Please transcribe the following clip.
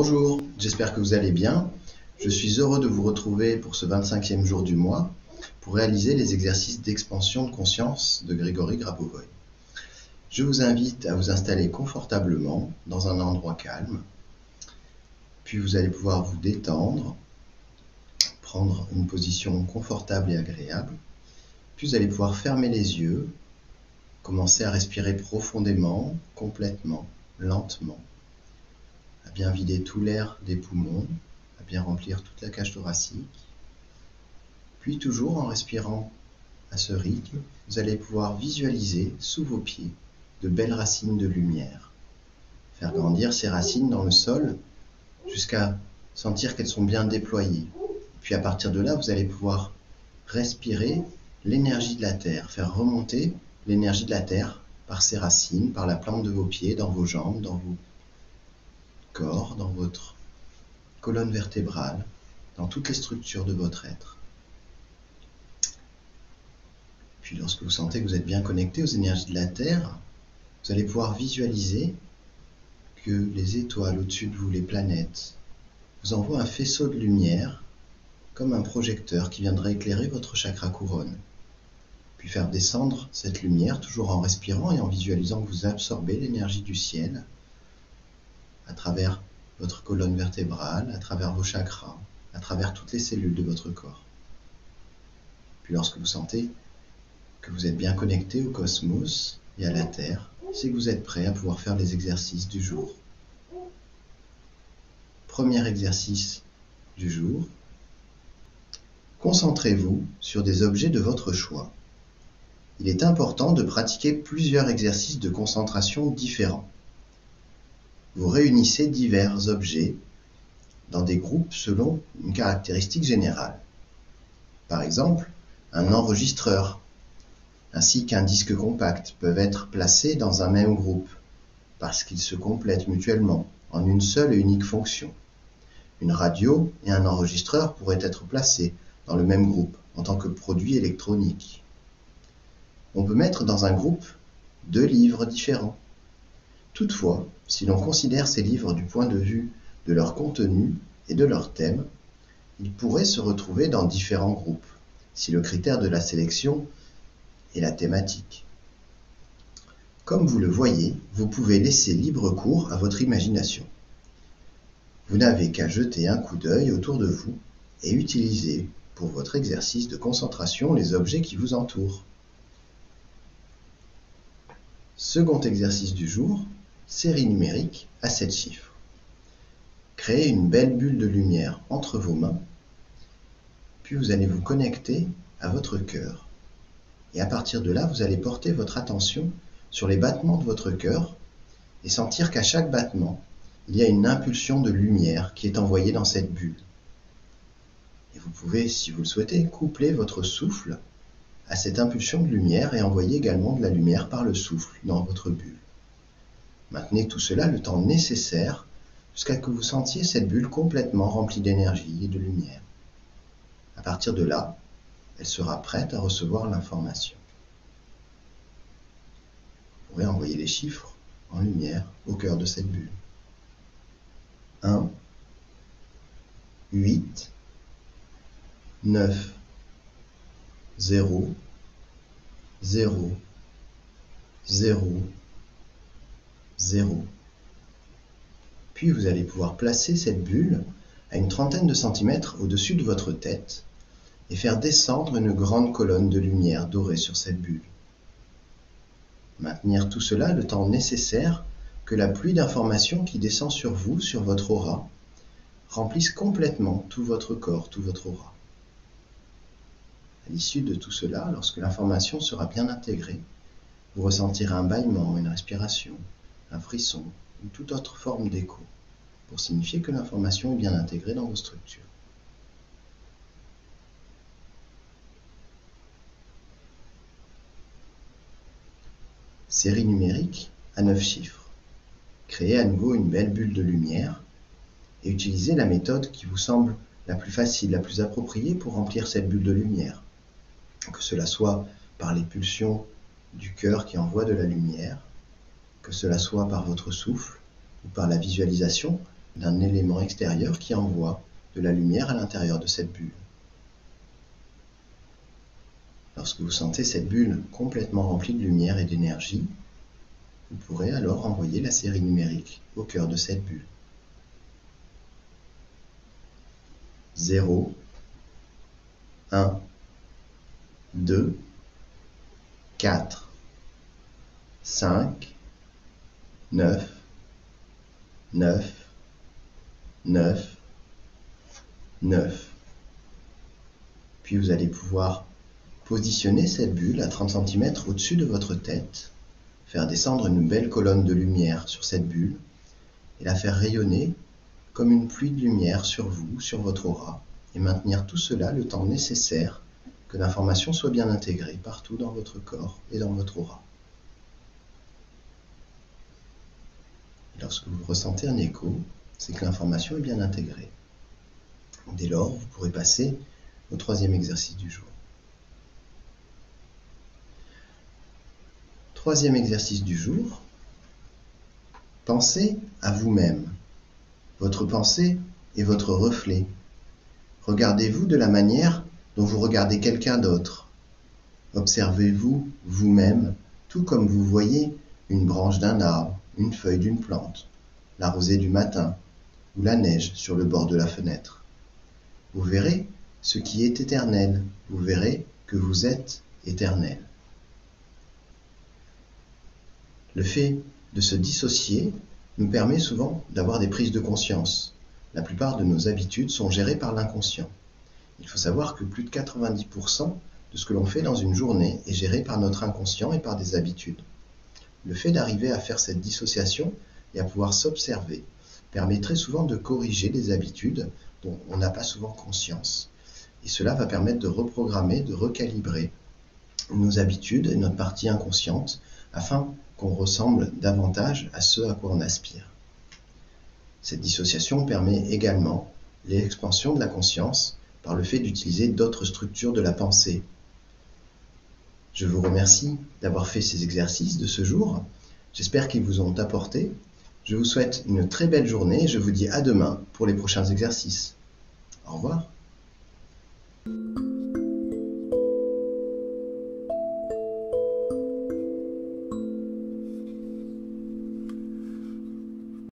Bonjour, j'espère que vous allez bien. Je suis heureux de vous retrouver pour ce 25e jour du mois pour réaliser les exercices d'expansion de conscience de Grégory Grabovoi. Je vous invite à vous installer confortablement dans un endroit calme, puis vous allez pouvoir vous détendre, prendre une position confortable et agréable, puis vous allez pouvoir fermer les yeux, commencer à respirer profondément, complètement, lentement, à bien vider tout l'air des poumons, à bien remplir toute la cage thoracique. Puis toujours en respirant à ce rythme, vous allez pouvoir visualiser sous vos pieds de belles racines de lumière. Faire grandir ces racines dans le sol jusqu'à sentir qu'elles sont bien déployées. Puis à partir de là, vous allez pouvoir respirer l'énergie de la terre, faire remonter l'énergie de la terre par ces racines, par la plante de vos pieds, dans vos jambes, dans vos corps, dans votre colonne vertébrale, dans toutes les structures de votre être. Puis lorsque vous sentez que vous êtes bien connecté aux énergies de la Terre, vous allez pouvoir visualiser que les étoiles au-dessus de vous, les planètes, vous envoient un faisceau de lumière comme un projecteur qui viendrait éclairer votre chakra couronne. Puis faire descendre cette lumière toujours en respirant et en visualisant que vous absorbez l'énergie du ciel à travers votre colonne vertébrale, à travers vos chakras, à travers toutes les cellules de votre corps. Puis lorsque vous sentez que vous êtes bien connecté au cosmos et à la Terre, c'est que vous êtes prêt à pouvoir faire les exercices du jour. Premier exercice du jour. Concentrez-vous sur des objets de votre choix. Il est important de pratiquer plusieurs exercices de concentration différents. Vous réunissez divers objets dans des groupes selon une caractéristique générale. Par exemple, un enregistreur ainsi qu'un disque compact peuvent être placés dans un même groupe parce qu'ils se complètent mutuellement en une seule et unique fonction. Une radio et un enregistreur pourraient être placés dans le même groupe en tant que produit électronique. On peut mettre dans un groupe 2 livres différents. Toutefois, si l'on considère ces livres du point de vue de leur contenu et de leur thème, ils pourraient se retrouver dans différents groupes, si le critère de la sélection est la thématique. Comme vous le voyez, vous pouvez laisser libre cours à votre imagination. Vous n'avez qu'à jeter un coup d'œil autour de vous et utiliser pour votre exercice de concentration les objets qui vous entourent. Second exercice du jour, série numérique à 7 chiffres. Créez une belle bulle de lumière entre vos mains, puis vous allez vous connecter à votre cœur. Et à partir de là, vous allez porter votre attention sur les battements de votre cœur et sentir qu'à chaque battement, il y a une impulsion de lumière qui est envoyée dans cette bulle. Et vous pouvez, si vous le souhaitez, coupler votre souffle à cette impulsion de lumière et envoyer également de la lumière par le souffle dans votre bulle. Maintenez tout cela le temps nécessaire jusqu'à ce que vous sentiez cette bulle complètement remplie d'énergie et de lumière. À partir de là, elle sera prête à recevoir l'information. Vous pourrez envoyer les chiffres en lumière au cœur de cette bulle. 1, 8, 9, 0, 0, 0, 0. Puis vous allez pouvoir placer cette bulle à une trentaine de centimètres au-dessus de votre tête et faire descendre une grande colonne de lumière dorée sur cette bulle. Maintenir tout cela le temps nécessaire que la pluie d'informations qui descend sur vous, sur votre aura, remplisse complètement tout votre corps, tout votre aura. À l'issue de tout cela, lorsque l'information sera bien intégrée, vous ressentirez un bâillement, une respiration, un frisson ou toute autre forme d'écho pour signifier que l'information est bien intégrée dans vos structures. Série numérique à 9 chiffres. Créez à nouveau une belle bulle de lumière et utilisez la méthode qui vous semble la plus facile, la plus appropriée pour remplir cette bulle de lumière. Que cela soit par les pulsions du cœur qui envoie de la lumière, que cela soit par votre souffle ou par la visualisation d'un élément extérieur qui envoie de la lumière à l'intérieur de cette bulle. Lorsque vous sentez cette bulle complètement remplie de lumière et d'énergie, vous pourrez alors envoyer la série numérique au cœur de cette bulle. 0, 1, 2, 4, 5, 9, 9, 9, 9. Puis vous allez pouvoir positionner cette bulle à 30 cm au-dessus de votre tête, faire descendre une belle colonne de lumière sur cette bulle et la faire rayonner comme une pluie de lumière sur vous, sur votre aura, et maintenir tout cela le temps nécessaire que l'information soit bien intégrée partout dans votre corps et dans votre aura. Lorsque vous ressentez un écho, c'est que l'information est bien intégrée. Dès lors, vous pourrez passer au troisième exercice du jour. Troisième exercice du jour, pensez à vous-même. Votre pensée est votre reflet. Regardez-vous de la manière dont vous regardez quelqu'un d'autre. Observez-vous vous-même, tout comme vous voyez une branche d'un arbre, une feuille d'une plante, la rosée du matin ou la neige sur le bord de la fenêtre. Vous verrez ce qui est éternel, vous verrez que vous êtes éternel. Le fait de se dissocier nous permet souvent d'avoir des prises de conscience. La plupart de nos habitudes sont gérées par l'inconscient. Il faut savoir que plus de 90% de ce que l'on fait dans une journée est géré par notre inconscient et par des habitudes. Le fait d'arriver à faire cette dissociation et à pouvoir s'observer permet très souvent de corriger les habitudes dont on n'a pas souvent conscience. Et cela va permettre de reprogrammer, de recalibrer nos habitudes et notre partie inconsciente afin qu'on ressemble davantage à ce à quoi on aspire. Cette dissociation permet également l'expansion de la conscience par le fait d'utiliser d'autres structures de la pensée. Je vous remercie d'avoir fait ces exercices de ce jour. J'espère qu'ils vous ont apporté. Je vous souhaite une très belle journée et je vous dis à demain pour les prochains exercices. Au revoir.